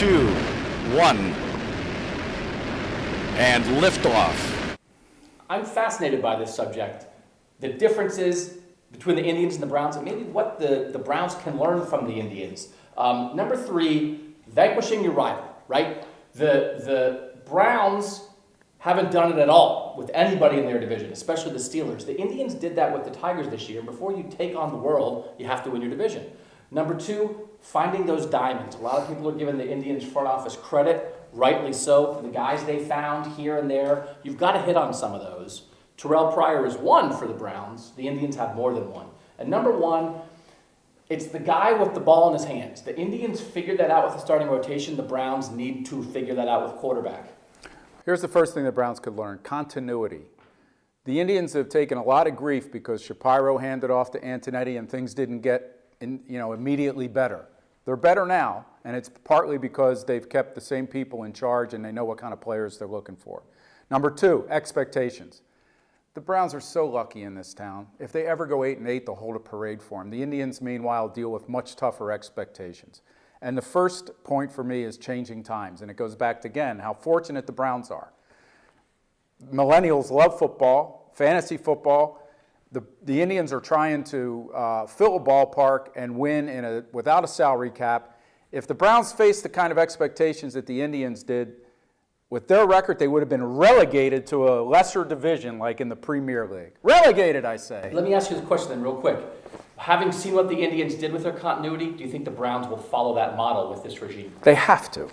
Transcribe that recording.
2, 1, and liftoff. I'm fascinated by this subject. The differences between the Indians and the Browns, and maybe what the Browns can learn from the Indians. Number 3, vanquishing your rival, right? The Browns haven't done it at all with anybody in their division, especially the Steelers. The Indians did that with the Tigers this year. Before you take on the world, you have to win your division. Number 2, finding those diamonds. A lot of people are giving the Indians front office credit, rightly so, for the guys they found here and there. You've got to hit on some of those. Terrell Pryor is one for the Browns. The Indians have more than one. And number 1, it's the guy with the ball in his hands. The Indians figured that out with the starting rotation. The Browns need to figure that out with quarterback. Here's the first thing the Browns could learn: continuity. The Indians have taken a lot of grief because Shapiro handed off to Antonetti and things didn't get immediately better. They're better now, and it's partly because they've kept the same people in charge and they know what kind of players they're looking for. Number 2, expectations. The Browns are so lucky in this town. If they ever go 8-8, they'll hold a parade for them. The Indians, meanwhile, deal with much tougher expectations. And the first point for me is changing times, and it goes back to, again, how fortunate the Browns are. Millennials love football, fantasy football. The Indians are trying to fill a ballpark and win without a salary cap. If the Browns faced the kind of expectations that the Indians did, with their record, they would have been relegated to a lesser division like in the Premier League. Relegated, I say. Let me ask you this question then real quick. Having seen what the Indians did with their continuity, do you think the Browns will follow that model with this regime? They have to.